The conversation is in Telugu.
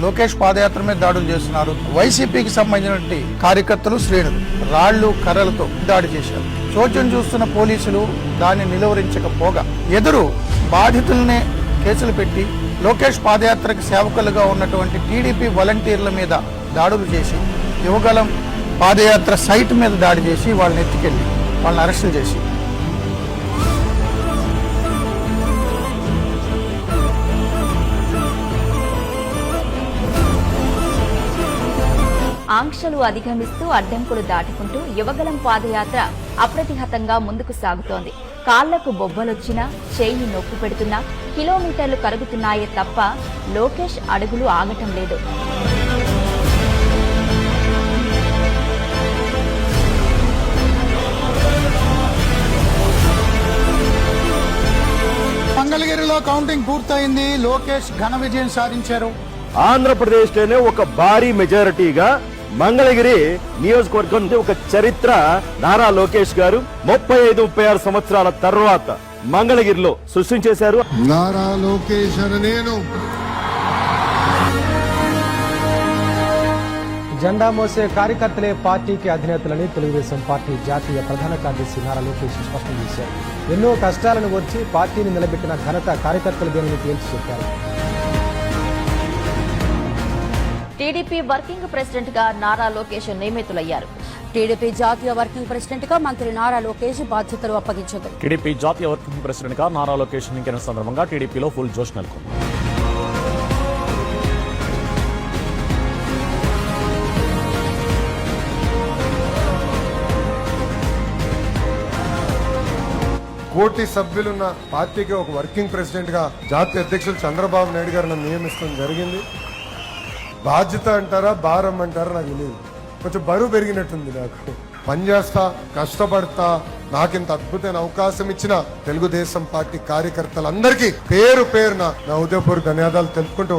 లోకేష్ పాదయాత్ర మీద దాడులు చేస్తున్నారు. వైసీపీకి సంబంధించిన కార్యకర్తలు, శ్రేణులు రాళ్లు, కర్రలతో దాడి చేశారు. చోద్యం చూస్తున్న పోలీసులు దాన్ని నిలువరించకపోగా ఎదురు బాధితులనే కేసులు పెట్టి లోకేష్ పాదయాత్రకు సేవకులుగా ఉన్నటువంటి టీడీపీ వాలంటీర్ల మీద దాడులు చేసి, యువగలం పాదయాత్ర సైట్ మీద దాడి చేసి వాళ్ళని ఎత్తుకెళ్లి వాళ్ళని అరెస్టులు చేసి ఆంక్షలు అధిగమిస్తూ అడ్డంకులు దాటుకుంటూ యువగలం పాదయాత్ర అప్రతిహతంగా ముందుకు సాగుతోంది. కాళ్లకు బొబ్బలొచ్చినా, చేయి నొప్పి పెడుతున్నా కిలోమీటర్లు కరుగుతున్నాయే తప్ప లోకేష్ అడుగులు ఆగటం లేదు. మంగళగిరిలో కౌంటింగ్ పూర్తయింది. లోకేష్ ఘన విజయం సాధించారు. ఆంధ్రప్రదేశ్ లోనే ఒక భారీ మెజారిటీగా మంగళగిరి నియోజకవర్గం ఒక చరిత్ర నారా లోకేష్ గారు 35-36 సంవత్సరాల తర్వాత మంగళగిరిలో సృష్టించేశారు. నారా లోకేష్ నేను జెండా మోసే కార్యకర్తలే పార్టీకి అధినేతలని తెలుగుదేశం పార్టీ జాతీయ ప్రధాన కార్యదర్శి నారా లోకేష్ స్పష్టం చేశారు. ఎన్నో కష్టాలను వచ్చి పార్టీని నిలబెట్టిన ఘనత కార్యకర్తలదేనని తేల్చి చెప్పారు. టీడీపీ వర్కింగ్ ప్రెసిడెంట్ గా నారా లోకేష్ నియమితులయ్యారు. టీడీపీ జాతీయ వర్కింగ్ ప్రెసిడెంట్ గా మంత్రి నారా లోకేష్ బాధ్యతలు అప్పగించారు. టీడీపీ జాతీయ వర్కింగ్ ప్రెసిడెంట్ గా నారా లోకేష్ ఎన్నికైన సందర్భంగా టీడీపీలో ఫుల్ జోష్ నెలకొంది. కోటి సభ్యులున్న పార్టీకి ఒక వర్కింగ్ ప్రెసిడెంట్ గా జాతీయ అధ్యక్షులు చంద్రబాబు నాయుడు గారు నన్ను నియమించడం జరిగింది. బాధ్యత అంటారా, భారం అంటారా నాకు తెలియదు. కొంచెం బరువు పెరిగినట్టుంది. నాకు పనిచేస్తా, కష్టపడతా. నాకింత అద్భుతమైన అవకాశం ఇచ్చిన తెలుగుదేశం పార్టీ కార్యకర్తలందరికీ పేరు పేరున నా హృదయపూర్వక ధన్యవాదాలు తెలుపుకుంటూ